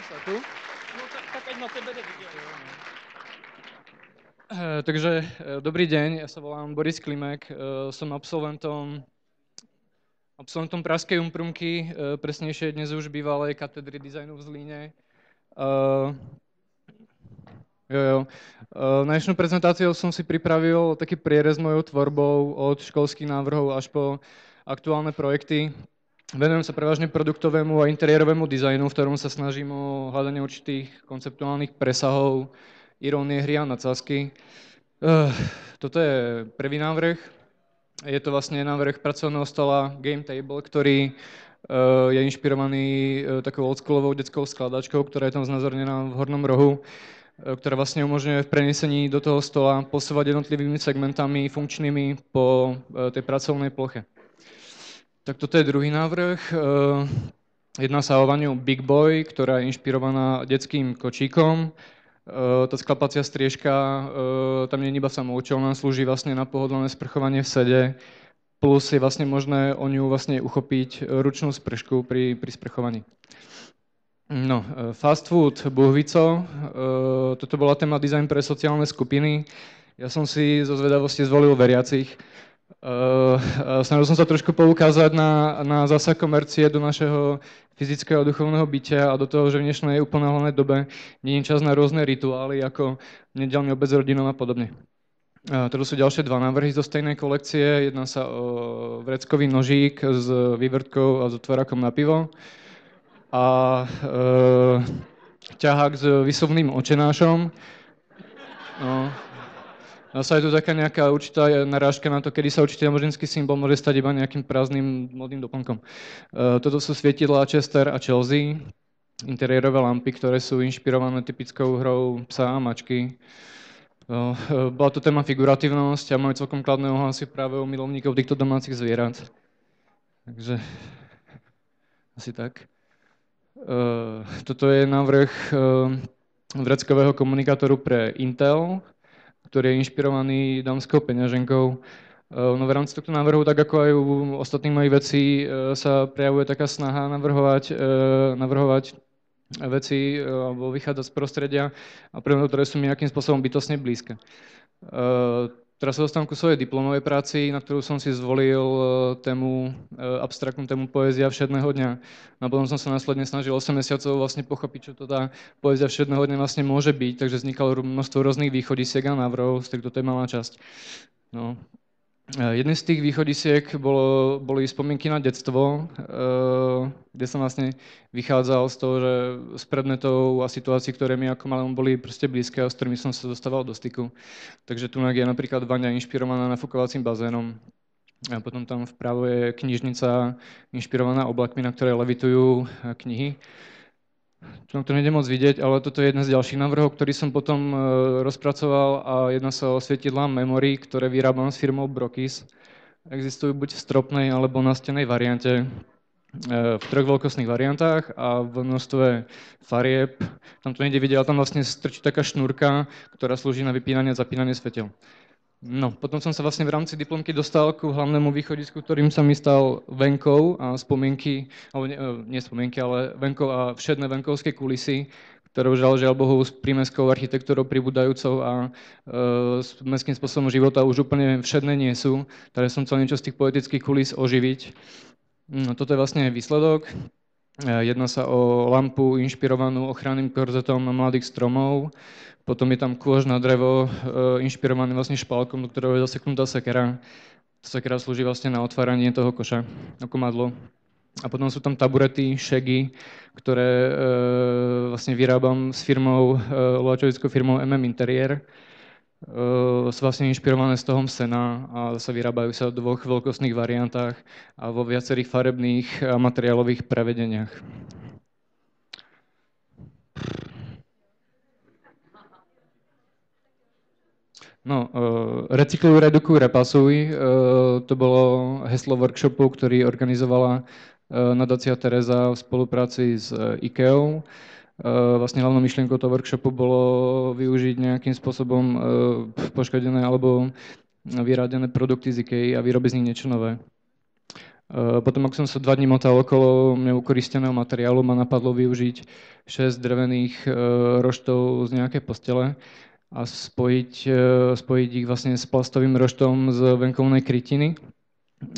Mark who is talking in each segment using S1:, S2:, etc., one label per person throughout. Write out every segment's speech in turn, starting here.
S1: sa tu.
S2: No tak aj na tebe nevidel.
S1: Takže dobrý deň, ja sa volám Boris Klimek, som absolventom Pražskej Umprumky, presnejšie dnes už bývalej katedry dizajnu v Zlíne. Na dnešnú prezentáciu som si pripravil taký prierez mojou tvorbou od školských návrhov až po aktuálne projekty. Venujem sa prevažne produktovému a interiérovému dizajnu, v ktorom sa snažím o hľadanie určitých konceptuálnych presahov, irónie hry a nadsázky. Toto je prvý návrh. Je to vlastne návrh pracovného stola Game Table, ktorý je inšpirovaný takou oldschoolovou detskou skladačkou, ktorá je tam znázornená v hornom rohu, ktorá vlastne umožňuje v prenesení do toho stola posúvať jednotlivými segmentami funkčnými po tej pracovnej ploche. Tak toto je druhý návrh. Jedná sa o vaniu Big Boy, ktorá je inšpirovaná detským kočíkom. Tá sklapacia striežka tam nie je iba samoučelná, slúži vlastne na pohodlné sprchovanie v sede, plus je vlastne možné o ňu vlastne uchopiť ručnú spršku pri sprchovaní. No, fast food Buhvico, toto bola téma design pre sociálne skupiny. Ja som si zo zvedavosti zvolil veriacich. Snažil som sa trošku poukázať na zásah komercie do našeho fyzického a duchovného bytia a do toho, že v dnešnej uponáhľanej dobe nie je čas na rôzne rituály ako nedeľný obed s rodinou a podobne. Toto sú ďalšie dva návrhy zo stejnej kolekcie. Jedná sa o vreckový nožík s vývrtkou a s otvorákom na pivo a ťahák s vysuvným očenášom. No. Sa je tu taká nejaká určitá narážka na to, kedy sa určite náboženský symbol môže stať iba nejakým prázdnym modným doplnkom. Toto sú svietidlá Chester a Chelsea, interiérové lampy, ktoré sú inšpirované typickou hrou psa a mačky. Bola to téma figuratívnosť a majú celkom kladné ohlasy práve u milovníkov týchto domácich zvierat. Takže asi tak. Toto je návrh vreckového komunikátoru pre Intel, ktorý je inšpirovaný dámskou peňaženkou. No v rámci tohto návrhu, tak ako aj u ostatných mojich vecí, sa prejavuje taká snaha navrhovať veci alebo vychádzať z prostredia a ktoré sú mi nejakým spôsobom bytostne blízke. Teraz sa dostávam ku svojej diplomovej práci, na ktorú som si zvolil abstraktnú tému poézia všedného dňa. A potom som sa následne snažil 8 mesiacov vlastne pochopiť, čo to tá poézia všedného dňa vlastne môže byť, takže vznikalo množstvo rôznych východisiek a návrhov, z týchto to je malá časť. No. Jedným z tých východisiek boli spomienky na detstvo, kde som vlastne vychádzal z toho, že z predmetov a situácií, ktoré mi ako malom boli proste blízke a s ktorými som sa dostával do styku. Takže tu je napríklad vaňa inšpirovaná nafukovacím bazénom. A potom tam vpravo je knižnica inšpirovaná oblakmi, na ktoré levitujú knihy. Čo to nejde moc vidieť, ale toto je jeden z ďalších návrhov, ktorý som potom rozpracoval a jedná sa o svietidlá Memory, ktoré vyrábam s firmou Brokis. Existujú buď v stropnej alebo na stenej variante, v 3 veľkostných variantách a v množstve farieb. Tam to nejde vidieť, ale tam vlastne strčí taká šnúrka, ktorá slúži na vypínanie a zapínanie svetel. No, potom som sa vlastne v rámci diplomky dostal ku hlavnému východisku, ktorým sa mi stal venkov a spomienky, alebo nie spomienky, ale venkov a všedné venkovské kulisy, ktoré žiaľ Bohu s prímestskou architektúrou pribúdajúcou a s mestským spôsobom života už úplne všedné nie sú. Takže som chcel niečo z tých poetických kulis oživiť. No, toto je vlastne výsledok. Jedná sa o lampu inšpirovanú ochranným korzetom mladých stromov. Potom je tam kôž na drevo, inšpirovaný vlastne špalkom, do ktorého je zaseknutá sekera. Sekera slúži vlastne na otváranie toho koša, ako madlo. A potom sú tam taburety, šegy, ktoré vlastne vyrábam s firmou, lovačovickou firmou Interiér. Sú vlastne inšpirované z toho sena a zase vyrábajú sa v 2 veľkostných variantách a vo viacerých farebných a materiálových prevedeniach. No, recykluj, redukuj, repasuj. To bolo heslo workshopu, ktorý organizovala nadácia Tereza v spolupráci s IKEA. Vlastne hlavnou myšlienkou toho workshopu bolo využiť nejakým spôsobom poškodené alebo vyradené produkty z IKEA a vyrobiť z nich niečo nové. Potom, ako som sa 2 dní motal okolo neukoristeného materiálu, ma napadlo využiť 6 drevených roštov z nejakej postele a spojiť ich vlastne s plastovým roštom z venkovnej krytiny.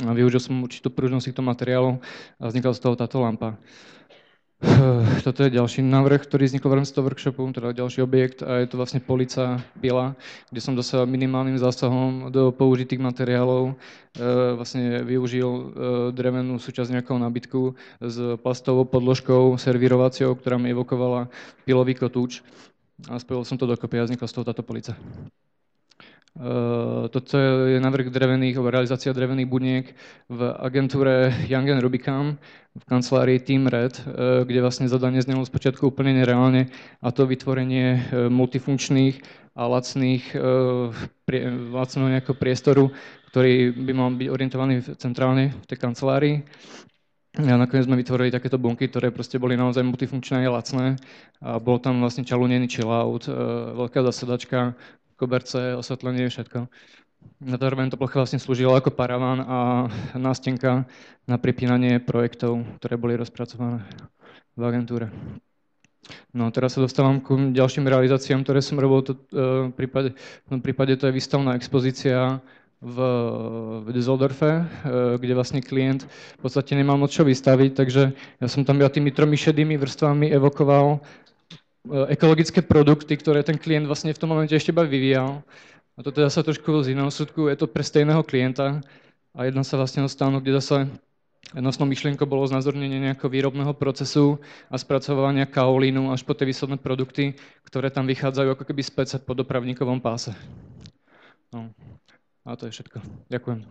S1: A využil som určitú pružnosť týchto materiálov a vznikla z toho táto lampa. Toto je ďalší návrh, ktorý vznikol v rámci toho workshopu, teda ďalší objekt a je to vlastne polica biela, kde som dosiahol minimálnym zásahom do použitých materiálov vlastne využil drevenú súčasť nejakého nábytku s plastovou podložkou, servírovaciou, ktorá mi evokovala pilový kotúč a spojil som to dokopy a vznikla z toho táto polica. Toto je návrh drevených, realizácia drevených buniek v agentúre Young & Rubicam v kancelárii Team Red, kde vlastne zadanie znelo spočiatku úplne nereálne a to vytvorenie multifunkčných a lacného nejakého priestoru, ktorý by mal byť orientovaný centrálne v tej kancelárii. A nakoniec sme vytvorili takéto bunky, ktoré proste boli naozaj multifunkčné a lacné a bol tam vlastne čalunený chillout, veľká zasedačka, koberce, osvetlenie, všetko. Na táto plocha vlastne slúžila ako paraván a nástenka na pripínanie projektov, ktoré boli rozpracované v agentúre. No teraz sa dostávam k ďalším realizáciám, ktoré som robil. V tom prípade to je výstavná expozícia v Düsseldorfe, kde vlastne klient v podstate nemal moc čo vystaviť, takže ja som tam tými 3 šedými vrstvami evokoval ekologické produkty, ktoré ten klient vlastne v tom momente ešte iba vyvíjal. A to teda sa trošku z iného súdku, je to pre stejného klienta a jedná sa vlastne o stánok, kde zase nosnou myšlienkou bolo znázornenie nejakého výrobného procesu a spracovania kaolínu až po tie výsledné produkty, ktoré tam vychádzajú ako keby z pece po dopravníkovom páse. No. A to je všetko. Ďakujem.